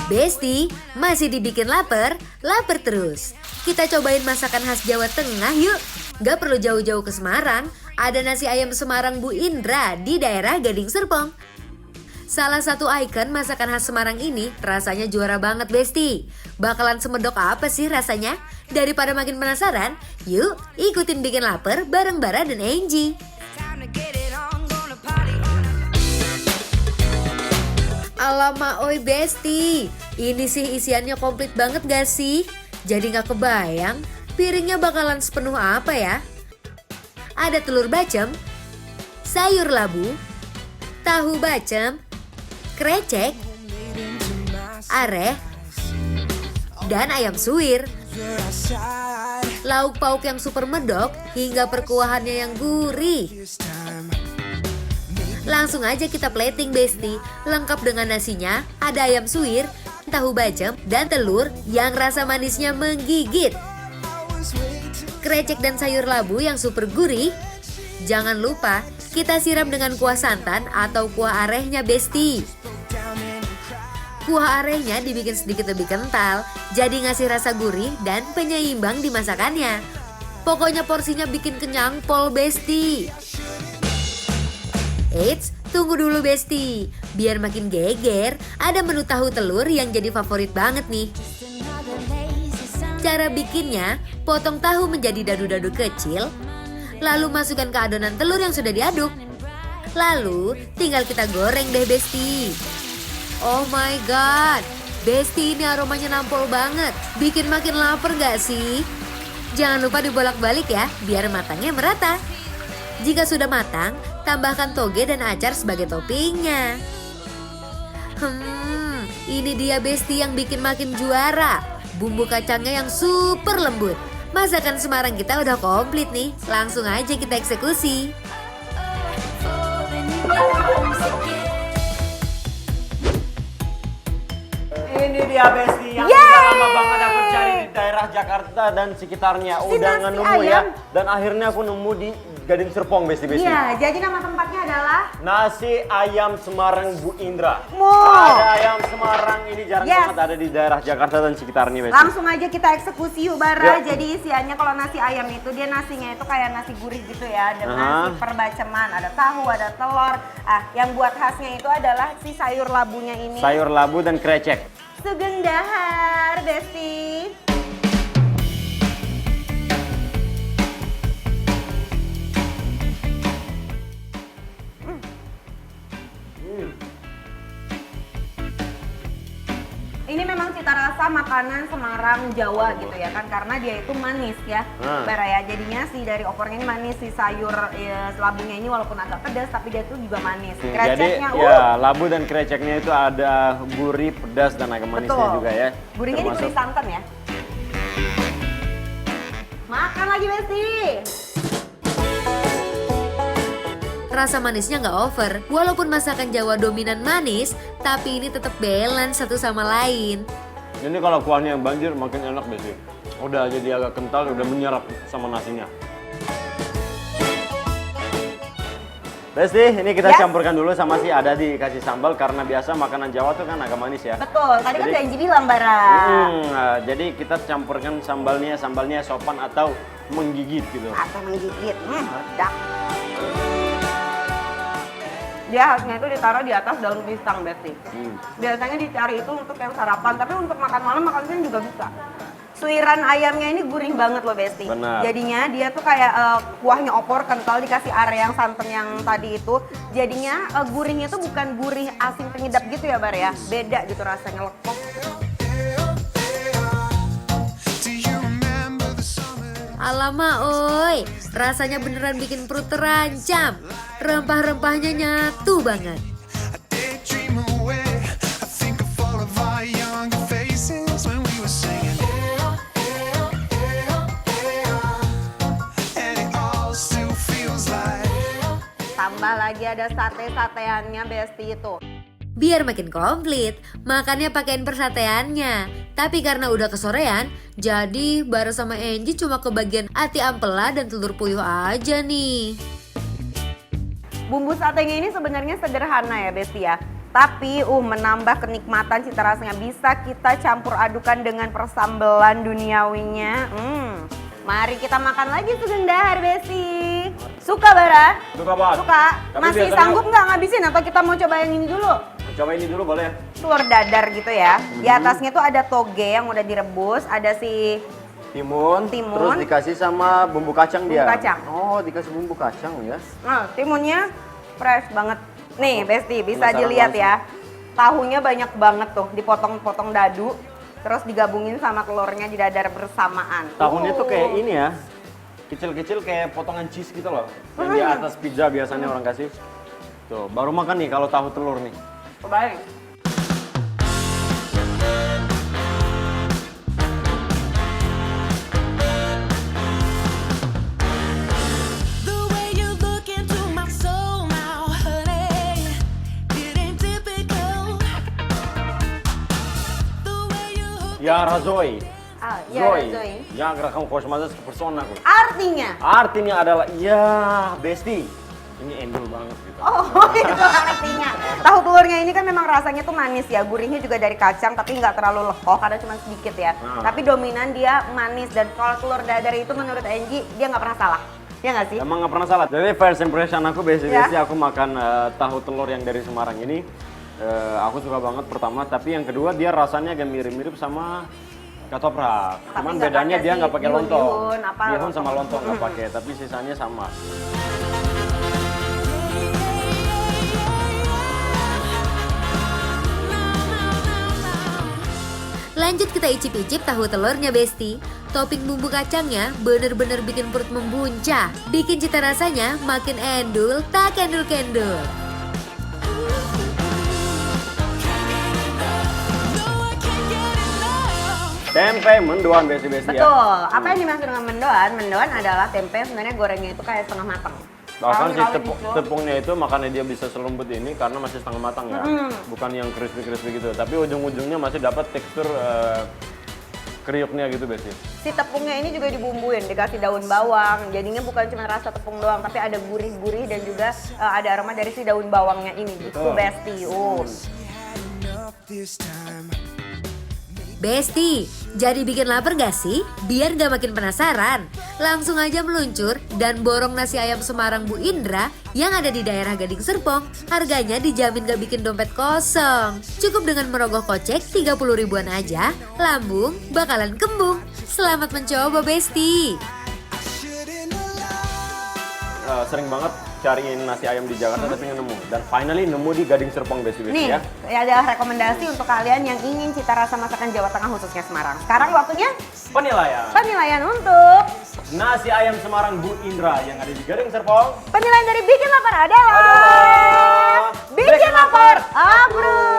Besti, masih dibikin lapar? Lapar terus. Kita cobain masakan khas Jawa Tengah yuk. Gak perlu jauh-jauh ke Semarang, ada nasi ayam Semarang Bu Indra di daerah Gading Serpong. Salah satu ikon masakan khas Semarang ini rasanya juara banget Besti. Bakalan semedok apa sih rasanya? Daripada makin penasaran, yuk ikutin bikin lapar bareng Bara dan Angie. Alamak oi Besti, ini sih isiannya komplit banget gak sih? Jadi gak kebayang piringnya bakalan sepenuh apa ya? Ada telur bacem, sayur labu, tahu bacem, krecek, areh, dan ayam suwir. Lauk pauk yang super medok hingga perkuahannya yang gurih. Langsung aja kita plating Besti. Lengkap dengan nasinya, ada ayam suwir, tahu bacem, dan telur yang rasa manisnya menggigit. Krecek dan sayur labu yang super gurih. Jangan lupa kita siram dengan kuah santan atau kuah arehnya Besti. Kuah arehnya dibikin sedikit lebih kental, jadi ngasih rasa gurih dan penyeimbang di masakannya. Pokoknya porsinya bikin kenyang pol Besti. Eits, tunggu dulu Besti. Biar makin geger, ada menu tahu telur yang jadi favorit banget nih. Cara bikinnya, potong tahu menjadi dadu-dadu kecil, lalu masukkan ke adonan telur yang sudah diaduk. Lalu, tinggal kita goreng deh Besti. Oh my god, Besti ini aromanya nampol banget. Bikin makin lapar gak sih? Jangan lupa dibolak-balik ya, biar matangnya merata. Jika sudah matang, tambahkan toge dan acar sebagai toppingnya. Ini dia Besti yang bikin makin juara. Bumbu kacangnya yang super lembut. Masakan Semarang kita udah komplit nih. Langsung aja kita eksekusi. Ini dia Besti yang udah lama banget aku cari di daerah Jakarta dan sekitarnya. Udah nemu ya. Dan akhirnya aku nemu di Gading Serpong Besti. Iya, jadi nama tempatnya adalah Nasi Ayam Semarang Bu Indra. Wow. Ada ayam Semarang ini jarang banget ada di daerah Jakarta dan sekitarnya Besti. Langsung aja kita eksekusi yuk Bara. Ya. Jadi isiannya kalau nasi ayam itu dia nasinya itu kayak nasi gurih gitu ya, dengan si perbaceman, ada tahu, ada telur. Yang buat khasnya itu adalah si sayur labunya ini. Sayur labu dan krecek. Sugeng dahar Besti. Ini memang cita rasa makanan Semarang Jawa gitu ya kan, karena dia itu manis ya, Bara ya. Jadinya si dari opornya ini manis, si sayur labunya ini walaupun agak pedas tapi dia itu juga manis. Kreceknya, jadi ya labu dan kreceknya itu ada gurih, pedas dan agak manisnya juga ya. Gurihnya diberi santan ya. Makan lagi Besti. Rasa manisnya nggak over. Walaupun masakan Jawa dominan manis, tapi ini tetap balance satu sama lain. Ini kalau kuahnya yang banjir makin enak Besti. Udah jadi agak kental, udah menyerap sama nasinya. Besti, ini kita campurkan dulu sama si ada dikasih sambal karena biasa makanan Jawa tuh kan agak manis ya. Betul, tadi kan Angie bilang Bara. Jadi kita campurkan sambalnya sopan atau menggigit gitu. Atau menggigit, meledak. Dia harusnya itu ditaruh di atas daun pisang Besti. Biasanya dicari itu untuk yang sarapan, tapi untuk makan malam makan siang juga bisa. Suiran ayamnya ini gurih banget loh Besti. Benar. Jadinya dia tuh kayak kuahnya opor kental dikasih are yang santan yang tadi itu. Jadinya gurihnya tuh bukan gurih asin penyedap gitu ya Bar ya. Beda gitu rasanya, lekok. Alamak oi, rasanya beneran bikin perut terancam. Rempah-rempahnya nyatu banget. Tambah lagi ada sate-sateannya Besti itu. Biar makin komplit, makannya pakein persateannya. Tapi karena udah kesorean, jadi Bara sama Angie cuma kebagian ati ampela dan telur puyuh aja nih. Bumbu satenya ini sebenarnya sederhana ya Besti ya. Tapi menambah kenikmatan cita rasanya. Bisa kita campur adukan dengan persambelan duniawinya. Mari kita makan lagi sugeng dahar, Besti. Suka, Bara? Suka banget. Suka. Tapi Masih biasanya- sanggup nggak ngabisin atau kita mau coba yang ini dulu? Coba ini dulu boleh? Telur dadar gitu ya. Di atasnya tuh ada toge yang udah direbus, ada si Timun, Timun. terus dikasih sama bumbu kacang dia. Bumbu kacang. Oh, dikasih bumbu kacang ya. timunnya fresh banget. Nih, Besti, bisa Penasaran dilihat langsung. ya. Tahunya banyak banget tuh, dipotong-potong dadu, terus digabungin sama telurnya di dadar bersamaan. Tahunnya tuh kayak ini ya, kecil-kecil kayak potongan cheese gitu loh. Yang di atas pizza biasanya orang kasih. Tuh, baru makan nih kalau tahu telur nih. Baik. The way you look into my soul now, honey, it ain't typical. The way you hook Ya Razoi. Ya, Zoe. Ya gerakam kosmazes ke persona aku. Artinya? Artinya adalah ya Besti. Ini endul banget gitu. Oh, itu artinya. Tahu telurnya ini kan memang rasanya tuh manis ya, gurihnya juga dari kacang tapi nggak terlalu lekoh karena cuma sedikit ya. Tapi dominan dia manis dan kalau telur dadar itu menurut Angie dia nggak pernah salah. Ya nggak sih? Emang nggak pernah salah. Jadi first impression aku Besti Ya. aku makan tahu telur yang dari Semarang ini. Aku suka banget pertama, tapi yang kedua dia rasanya agak mirip-mirip sama ketoprak. Tapi Cuman nggak bedanya pakai dia si nggak pakai lontong. bihun, apa, Bihun sama lontong. lontong nggak pakai, tapi sisanya sama. Lanjut kita icip-icip tahu telurnya, Besti. Topping bumbu kacangnya bener-bener bikin perut membuncah. Bikin cita rasanya makin endul, tak kendul-kendul. no, I can't get enough. Tempe mendoan Besti ya. Betul. Apa yang dimaksud dengan mendoan? Mendoan adalah tempe yang sebenarnya gorengnya itu kayak setengah matang. Bahkan si Kalau gitu. tepungnya itu makanya dia bisa selembut ini karena masih setengah matang ya. Bukan yang crispy-crispy gitu. Tapi ujung-ujungnya masih dapat tekstur kriuknya gitu Besti. Si tepungnya ini juga dibumbuin, dikasih daun bawang. Jadinya bukan cuma rasa tepung doang, tapi ada gurih-gurih dan juga ada aroma dari si daun bawangnya ini. Gitu, Betul. Besti. Besti, jadi bikin lapar gak sih? Biar gak makin penasaran, langsung aja meluncur dan borong nasi ayam Semarang Bu Indra yang ada di daerah Gading Serpong. Harganya dijamin gak bikin dompet kosong. Cukup dengan merogoh kocek 30 ribuan aja, lambung bakalan kembung. Selamat mencoba, Besti. Sering banget cariin nasi ayam di Jakarta tapi nggak nemu. Dan finally nemu di Gading Serpong Besti Nih, ya. ada rekomendasi untuk kalian yang ingin cita rasa masakan Jawa Tengah khususnya Semarang. Sekarang waktunya penilaian untuk Nasi ayam Semarang Bu Indra yang ada di Gading Serpong. penilaian dari Bikin Lapar adalah Adalah Bikin Lapar Abruk.